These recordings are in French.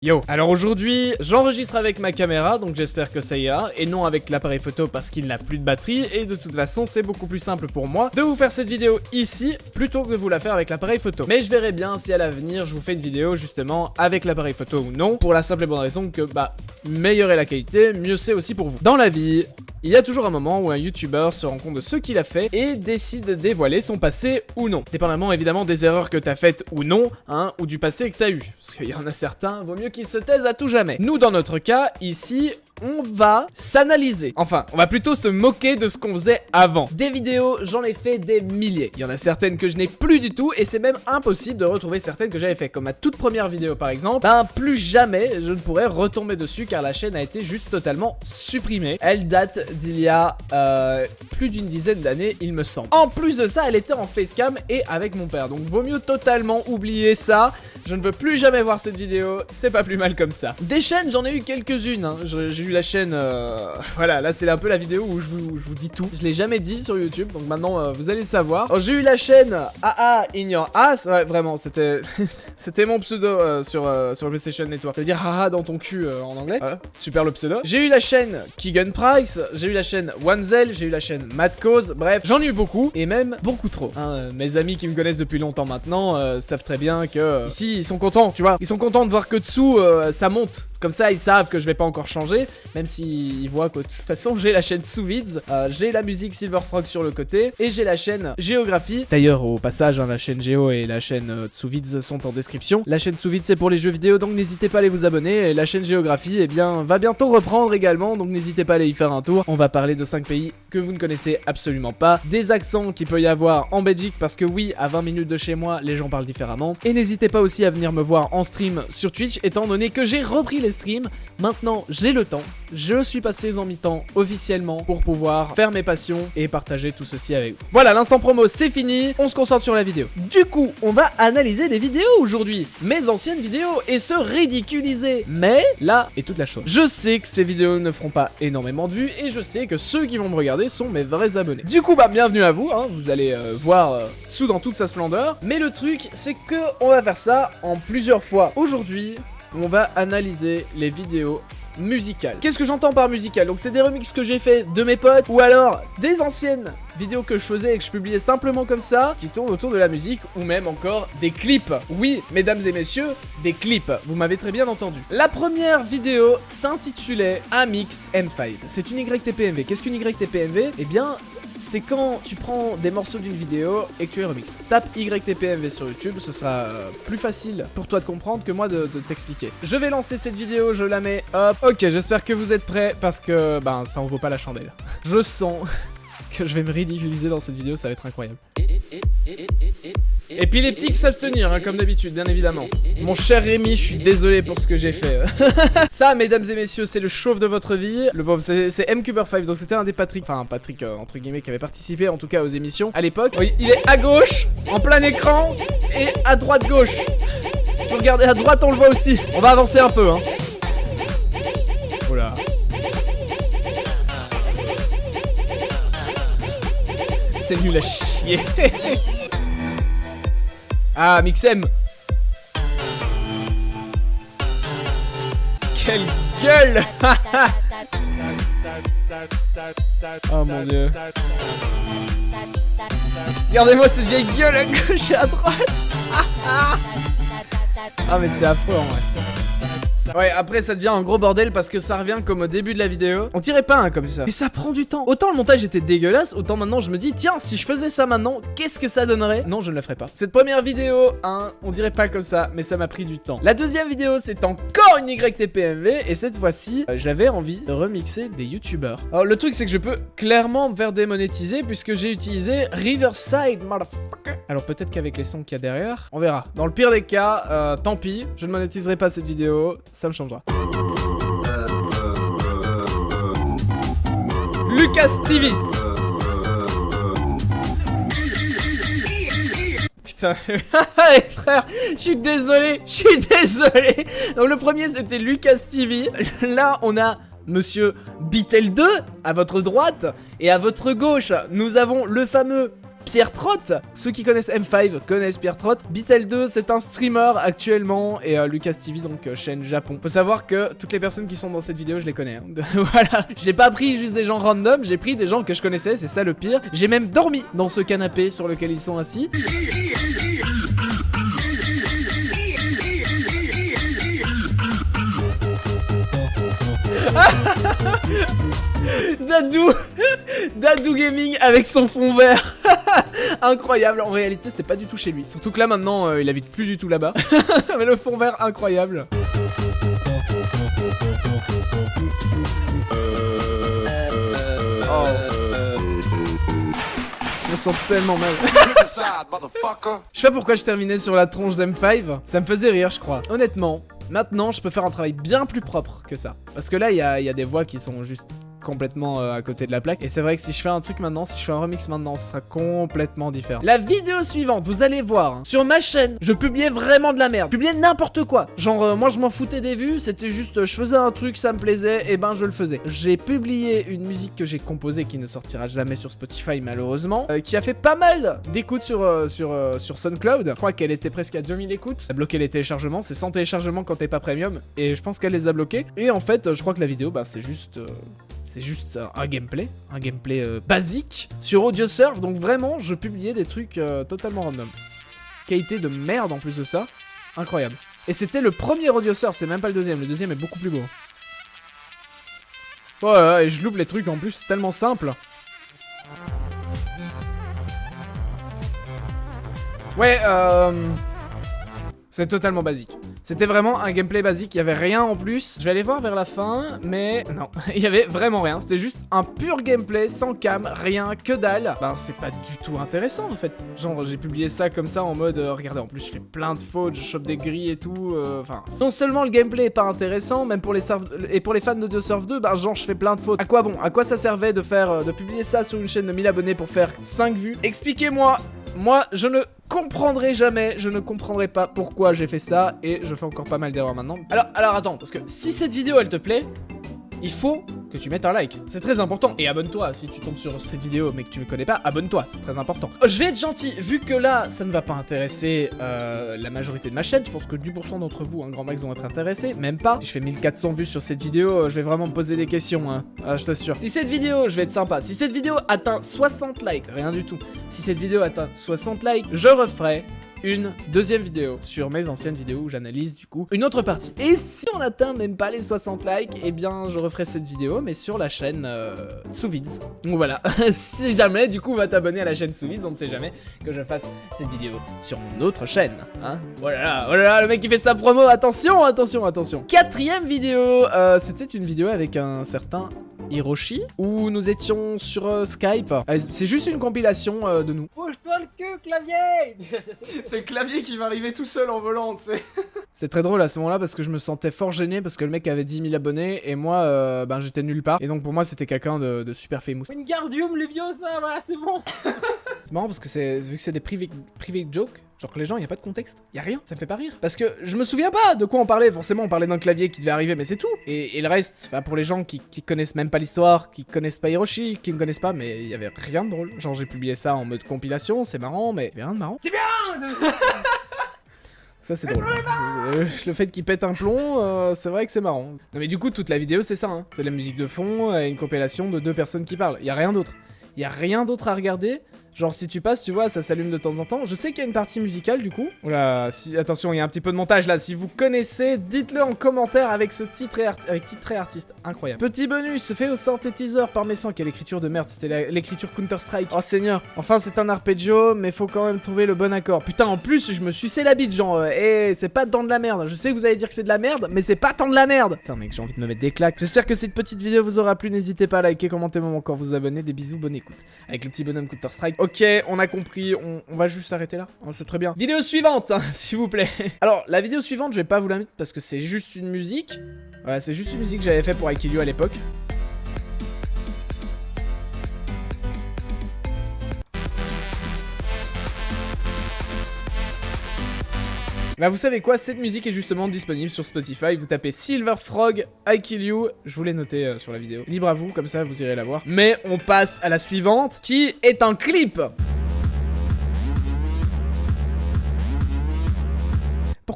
Yo, alors aujourd'hui j'enregistre avec ma caméra, donc j'espère que ça ira, et non avec l'appareil photo parce qu'il n'a plus de batterie, et de toute façon c'est beaucoup plus simple pour moi de vous faire cette vidéo ici, plutôt que de vous la faire avec l'appareil photo. Mais je verrai bien si à l'avenir je vous fais une vidéo justement avec l'appareil photo ou non, pour la simple et bonne raison que meilleure est la qualité, mieux c'est aussi pour vous. Dans la vie, il y a toujours un moment où un youtubeur se rend compte de ce qu'il a fait et décide de dévoiler son passé ou non. Dépendamment évidemment des erreurs que t'as faites ou non, ou du passé que t'as eu. Parce qu'il y en a certains, vaut mieux qu'ils se taisent à tout jamais. Nous dans notre cas, ici, on va s'analyser. Enfin, on va plutôt se moquer de ce qu'on faisait avant. Des vidéos, j'en ai fait des milliers. Il y en a certaines que je n'ai plus du tout et c'est même impossible de retrouver certaines que j'avais fait. Comme ma toute première vidéo par exemple, plus jamais je ne pourrais retomber dessus car la chaîne a été juste totalement supprimée. Elle date d'il y a plus d'une dizaine d'années, il me semble. En plus de ça, elle était en facecam et avec mon père. Donc vaut mieux totalement oublier ça. Je ne veux plus jamais voir cette vidéo, c'est pas plus mal comme ça. Des chaînes, j'en ai eu quelques-unes. J'ai eu la chaîne, voilà, là c'est un peu la vidéo où je vous dis tout. Je l'ai jamais dit sur YouTube, donc maintenant vous allez le savoir. J'ai eu la chaîne AA in your ass, ouais vraiment, c'était c'était mon pseudo sur le PlayStation Network. Ça veut dire haha dans ton cul en anglais. Super le pseudo. J'ai eu la chaîne Keegan Price, j'ai eu la chaîne Wanzel, j'ai eu la chaîne Mad Cause, bref, j'en ai eu beaucoup et même beaucoup trop. Mes amis qui me connaissent depuis longtemps maintenant savent très bien que ici ils sont contents, tu vois. Ils sont contents de voir que dessous ça monte. Comme ça, ils savent que je vais pas encore changer, même s'ils voient que de toute façon, j'ai la chaîne Sous-Vids, j'ai la musique Silverfrog sur le côté, et j'ai la chaîne Géographie. D'ailleurs, au passage, la chaîne Géo et la chaîne Sous-Vids sont en description. La chaîne Sous-Vids, c'est pour les jeux vidéo, donc n'hésitez pas à aller vous abonner. Et la chaîne Géographie, eh bien, va bientôt reprendre également, donc n'hésitez pas à aller y faire un tour. On va parler de 5 pays que vous ne connaissez absolument pas, des accents qu'il peut y avoir en Belgique, parce que oui, à 20 minutes de chez moi, les gens parlent différemment. Et n'hésitez pas aussi à venir me voir en stream sur Twitch, étant donné que j'ai repris les streams. Maintenant j'ai le temps, je suis passé en mi-temps officiellement pour pouvoir faire mes passions et partager tout ceci avec vous. Voilà, l'instant promo c'est fini, on se concentre sur la vidéo. Du coup, on va analyser des vidéos aujourd'hui, mes anciennes vidéos, et se ridiculiser. Mais là est toute la chose. Je sais que ces vidéos ne feront pas énormément de vues et je sais que ceux qui vont me regarder sont mes vrais abonnés. Du coup, bienvenue à vous, vous allez voir Sous dans toute sa splendeur. Mais le truc, c'est que on va faire ça en plusieurs fois. Aujourd'hui, on va analyser les vidéos musicales. Qu'est-ce que j'entends par musical? Donc c'est des remixes que j'ai fait de mes potes, ou alors des anciennes vidéos que je faisais et que je publiais simplement comme ça, qui tournent autour de la musique, ou même encore des clips. Oui, mesdames et messieurs, des clips. Vous m'avez très bien entendu. La première vidéo s'intitulait Amix M5. C'est une YTPMV. Qu'est-ce qu'une YTPMV? Eh bien, c'est quand tu prends des morceaux d'une vidéo et que tu les remixes. Tape YTPMV sur YouTube, ce sera plus facile pour toi de comprendre que moi de t'expliquer. Je vais lancer cette vidéo, je la mets, hop. Ok, j'espère que vous êtes prêts parce que, ça en vaut pas la chandelle. Je sens que je vais me ridiculiser dans cette vidéo, ça va être incroyable. Épileptique s'abstenir, comme d'habitude, bien évidemment. Mon cher Rémi, je suis désolé pour ce que j'ai fait. Ça, mesdames et messieurs, c'est le chauve de votre vie. Le pauvre, c'est MCuber5, donc c'était un des Patrick, enfin un Patrick entre guillemets qui avait participé en tout cas aux émissions à l'époque. Oui, il est à gauche, en plein écran, et à droite gauche. Si vous regardez à droite, on le voit aussi. On va avancer un peu, Oh là. C'est nul à chier. Ah, Mixem. Quelle gueule. Oh mon dieu. Regardez-moi cette vieille gueule à gauche et à droite. Ah mais c'est affreux en vrai. Ouais, après ça devient un gros bordel parce que ça revient comme au début de la vidéo. On tirait pas comme ça. Mais ça prend du temps. Autant le montage était dégueulasse, autant maintenant je me dis, tiens, si je faisais ça maintenant, qu'est-ce que ça donnerait? Non, je ne le ferai pas. Cette première vidéo, on dirait pas comme ça, mais ça m'a pris du temps. La deuxième vidéo, c'est encore une YTPMV, et cette fois-ci, j'avais envie de remixer des youtubeurs. Alors le truc, c'est que je peux clairement me faire démonétiser puisque j'ai utilisé Riverside, motherfucker. Alors peut-être qu'avec les sons qu'il y a derrière, on verra. Dans le pire des cas, tant pis, je ne monétiserai pas cette vidéo. Ça me changera. Lucas TV. Putain, frère, je suis désolé. Donc le premier c'était Lucas TV. Là on a Monsieur Beatle 2 à votre droite. Et à votre gauche, nous avons le fameux Pierre Trott. Ceux qui connaissent M5 connaissent Pierre Trott. Bitel2, c'est un streamer actuellement, et Lucas TV, donc chaîne Japon. Faut savoir que toutes les personnes qui sont dans cette vidéo, je les connais. Hein. Voilà, j'ai pas pris juste des gens random, j'ai pris des gens que je connaissais, c'est ça le pire. J'ai même dormi dans ce canapé sur lequel ils sont assis. Dadou Gaming avec son fond vert. Incroyable, en réalité c'était pas du tout chez lui. Surtout que là maintenant il habite plus du tout là-bas. Mais le fond vert incroyable. Je me sens tellement mal. Je sais pas pourquoi je terminais sur la tronche d'M5. Ça me faisait rire, je crois. Honnêtement, maintenant je peux faire un travail bien plus propre que ça. Parce que là il y a des voix qui sont juste complètement à côté de la plaque. Et c'est vrai que si je fais un truc maintenant, si je fais un remix maintenant, ce sera complètement différent. La vidéo suivante, vous allez voir, hein, sur ma chaîne, je publiais vraiment de la merde. Je publiais n'importe quoi. Genre, moi je m'en foutais des vues, c'était juste, je faisais un truc, ça me plaisait, et ben je le faisais. J'ai publié une musique que j'ai composée, qui ne sortira jamais sur Spotify malheureusement, qui a fait pas mal d'écoutes sur SoundCloud. Je crois qu'elle était presque à 2000 écoutes. Ça a bloqué les téléchargements, c'est 100 téléchargements quand t'es pas premium, et je pense qu'elle les a bloqués. Et en fait, je crois que la vidéo, bah c'est juste un gameplay basique sur AudioSurf, donc vraiment je publiais des trucs totalement random. Qualité de merde en plus de ça, incroyable. Et c'était le premier AudioSurf, c'est même pas le deuxième est beaucoup plus beau. Ouais, et je loupe les trucs en plus, c'est tellement simple. Ouais, c'est totalement basique. C'était vraiment un gameplay basique, il y avait rien en plus. Je vais aller voir vers la fin, mais non, il y avait vraiment rien. C'était juste un pur gameplay, sans cam, rien, que dalle. Ben, c'est pas du tout intéressant en fait. Genre, j'ai publié ça comme ça en mode, regardez, en plus je fais plein de fautes, je chope des grilles et tout. Enfin, non seulement le gameplay est pas intéressant, même pour les fans d'AudioSurf 2, ben genre je fais plein de fautes. À quoi bon? À quoi ça servait de publier ça sur une chaîne de 1000 abonnés pour faire 5 vues? Expliquez-moi. Moi, je ne comprendrai jamais, je ne comprendrai pas pourquoi j'ai fait ça, et je fais encore pas mal d'erreurs maintenant. Alors attends, parce que si cette vidéo elle te plaît, il faut que tu mettes un like, c'est très important. Et abonne-toi, si tu tombes sur cette vidéo mais que tu ne connais pas, abonne-toi, c'est très important. Je vais être gentil, vu que là, ça ne va pas intéresser la majorité de ma chaîne, je pense que 10% d'entre vous, un grand max, vont être intéressés, même pas. Si je fais 1400 vues sur cette vidéo, je vais vraiment me poser des questions, hein, je t'assure. Si cette vidéo, je vais être sympa, si cette vidéo atteint 60 likes, rien du tout, si cette vidéo atteint 60 likes, je referai une deuxième vidéo sur mes anciennes vidéos où j'analyse du coup une autre partie. Et si on atteint même pas les 60 likes, eh bien je referai cette vidéo mais sur la chaîne Sous-Vids. Donc voilà, si jamais du coup on va t'abonner à la chaîne Sous-Vids, on ne sait jamais que je fasse cette vidéo sur mon autre chaîne, hein. Voilà, le mec qui fait sa promo, attention. Quatrième vidéo, c'était une vidéo avec un certain Hiroshi où nous étions sur Skype. C'est juste une compilation de nous. Bouge-toi le cul, clavier. C'est le clavier qui va arriver tout seul en volant, tu sais. C'est très drôle à ce moment-là parce que je me sentais fort gêné parce que le mec avait 10 000 abonnés et moi, ben j'étais nulle part. Et donc pour moi, c'était quelqu'un de super famous. Wingardium Leviosa, voilà, c'est bon. C'est marrant parce que vu que c'est des private jokes, genre que les gens, y a pas de contexte, y a rien, ça me fait pas rire. Parce que je me souviens pas de quoi on parlait, forcément on parlait d'un clavier qui devait arriver, mais c'est tout. Et le reste, enfin pour les gens qui connaissent même pas l'histoire, qui connaissent pas Hiroshi, qui me connaissent pas, mais y avait rien de drôle. Genre j'ai publié ça en mode compilation, c'est marrant, mais y avait rien de marrant. C'est bien. Ça c'est drôle. Le fait qu'il pète un plomb, c'est vrai que c'est marrant. Non mais du coup toute la vidéo c'est ça, hein. C'est la musique de fond et une compilation de 2 personnes qui parlent. Y a rien d'autre. Y a rien d'autre à regarder. Genre si tu passes, tu vois, ça s'allume de temps en temps. Je sais qu'il y a une partie musicale du coup. Oula, attention, il y a un petit peu de montage là. Si vous connaissez, dites-le en commentaire avec ce titre et artiste. Incroyable. Petit bonus fait au synthétiseur par Messan. Quelle écriture de merde, c'était l'écriture Counter-Strike. Oh seigneur. Enfin c'est un arpeggio, mais faut quand même trouver le bon accord. Putain, en plus je me suis sucé la bite, genre, c'est pas tant de la merde. Je sais que vous allez dire que c'est de la merde, mais c'est pas tant de la merde. Putain mec, j'ai envie de me mettre des claques. J'espère que cette petite vidéo vous aura plu. N'hésitez pas à liker, commenter, même encore vous abonner. Des bisous, bonne écoute. Avec le petit bonhomme Counter-Strike. Ok, on a compris, on va juste s'arrêter là, c'est très bien. Vidéo suivante, hein, s'il vous plaît. Alors, la vidéo suivante, je vais pas vous la mettre parce que c'est juste une musique. Voilà, c'est juste une musique que j'avais fait pour I Kill You à l'époque. Bah vous savez quoi, cette musique est justement disponible sur Spotify, vous tapez Silver Frog, I Kill You, je vous l'ai noté sur la vidéo. Libre à vous, comme ça vous irez la voir. Mais on passe à la suivante, qui est un clip.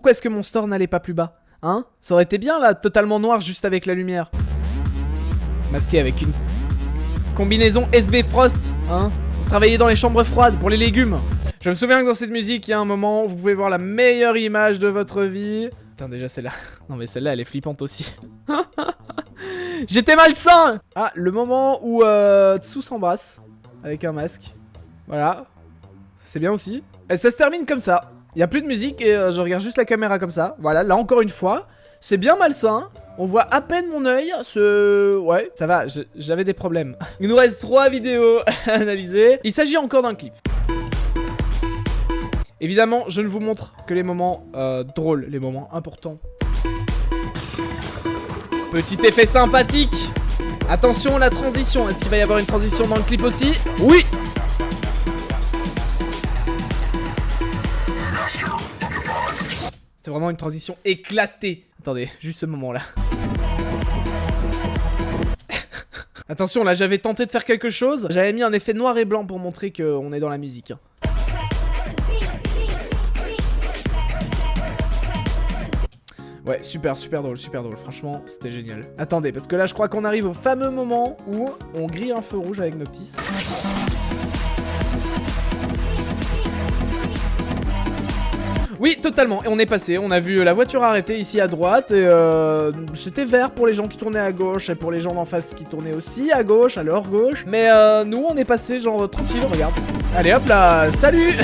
Pourquoi est-ce que mon store n'allait pas plus bas? Hein? Ça aurait été bien là, totalement noir juste avec la lumière. Masqué avec une combinaison SB Frost, hein? Travailler dans les chambres froides pour les légumes. Je me souviens que dans cette musique, il y a un moment où vous pouvez voir la meilleure image de votre vie. Putain, déjà celle-là. Non mais celle-là, elle est flippante aussi. J'étais malsain. Ah, le moment où Tsu s'embrasse avec un masque. Voilà. C'est bien aussi. Et ça se termine comme ça. Il n'y a plus de musique et je regarde juste la caméra comme ça. Voilà, là encore une fois. C'est bien malsain. On voit à peine mon œil. Ouais, ça va, j'avais des problèmes. Il nous reste 3 vidéos à analyser. Il s'agit encore d'un clip. Évidemment, je ne vous montre que les moments drôles, les moments importants. Petit effet sympathique. Attention, la transition. Est-ce qu'il va y avoir une transition dans le clip aussi? Oui. C'était vraiment une transition éclatée. Attendez, juste ce moment-là. Attention, là, j'avais tenté de faire quelque chose. J'avais mis un effet noir et blanc pour montrer qu'on est dans la musique. Ouais, super drôle, franchement, c'était génial. Attendez, parce que là, je crois qu'on arrive au fameux moment où on grille un feu rouge avec Noctis. Oui, totalement, et on est passé, on a vu la voiture arrêtée ici à droite, et c'était vert pour les gens qui tournaient à gauche, et pour les gens d'en face qui tournaient aussi à gauche, à leur gauche. Mais nous, on est passé genre tranquille, regarde. Allez hop là, salut.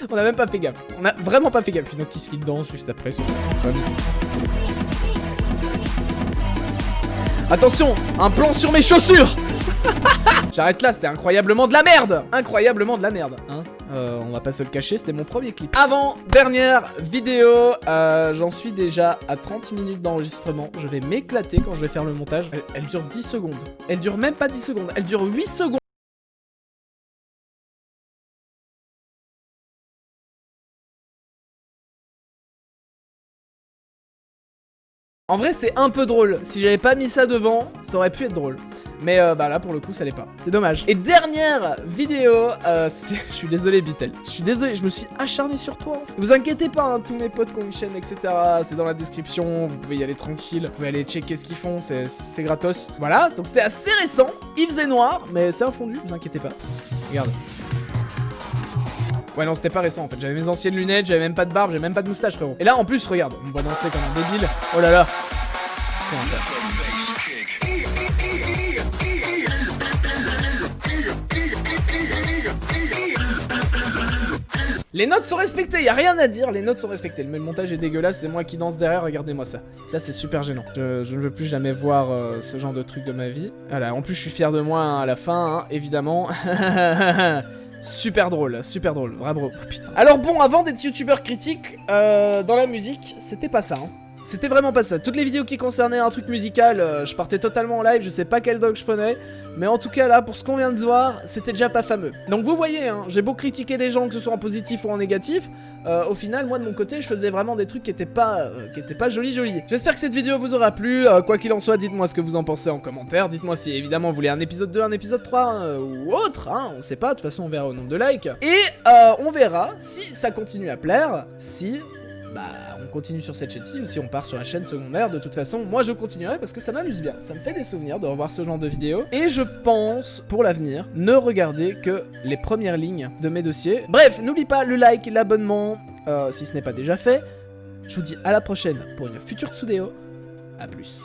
On a même pas fait gaffe. On a vraiment pas fait gaffe. Une Noctis qui danse juste après sur la musique. Attention, un plan sur mes chaussures. J'arrête là, c'était incroyablement de la merde. Incroyablement de la merde, hein. On va pas se le cacher, c'était mon premier clip. Avant, dernière vidéo, j'en suis déjà à 30 minutes d'enregistrement. Je vais m'éclater quand je vais faire le montage. Elle dure 10 secondes. Elle dure même pas 10 secondes, elle dure 8 secondes. En vrai, c'est un peu drôle. Si j'avais pas mis ça devant, ça aurait pu être drôle. Mais bah là, pour le coup, ça l'est pas. C'est dommage. Et dernière vidéo, je suis désolé, Bitel. Je suis désolé, je me suis acharné sur toi. Vous inquiétez pas, hein, tous mes potes qui ont une chaîne, etc. C'est dans la description. Vous pouvez y aller tranquille. Vous pouvez aller checker ce qu'ils font. C'est gratos. Voilà, donc c'était assez récent. Il faisait noir, mais c'est infondu, vous inquiétez pas. Regarde. Ouais non, c'était pas récent en fait, j'avais mes anciennes lunettes, j'avais même pas de barbe, j'avais même pas de moustache frérot. Et là en plus, regarde, on me voit danser comme un débile. Oh là là. Les notes sont respectées, y a rien à dire, les notes sont respectées. Mais le montage est dégueulasse, c'est moi qui danse derrière, regardez-moi ça. Ça c'est super gênant. Je ne veux plus jamais voir ce genre de truc de ma vie. Voilà, en plus je suis fier de moi hein, à la fin, hein, évidemment. Super drôle, vraiment. Oh, putain. Alors bon, avant d'être youtubeur critique dans la musique, c'était pas ça. Hein. C'était vraiment pas ça. Toutes les vidéos qui concernaient un truc musical, je partais totalement en live, je sais pas quel dog je prenais. Mais en tout cas là, pour ce qu'on vient de voir, c'était déjà pas fameux. Donc vous voyez, hein, j'ai beau critiquer des gens, que ce soit en positif ou en négatif, au final, moi de mon côté, je faisais vraiment des trucs qui étaient pas jolis. J'espère que cette vidéo vous aura plu. Quoi qu'il en soit, dites-moi ce que vous en pensez en commentaire. Dites-moi si évidemment vous voulez un épisode 2, un épisode 3 ou autre, hein, on sait pas, de toute façon on verra au nombre de likes. Et on verra si ça continue à plaire, si... bah on continue sur cette chaîne-ci ou si on part sur la chaîne secondaire. De toute façon moi je continuerai parce que ça m'amuse bien, ça me fait des souvenirs de revoir ce genre de vidéos. Et je pense pour l'avenir ne regarder que les premières lignes de mes dossiers. Bref, n'oublie pas le like, l'abonnement si ce n'est pas déjà fait. Je vous dis à la prochaine pour une future Tsudeo. A plus.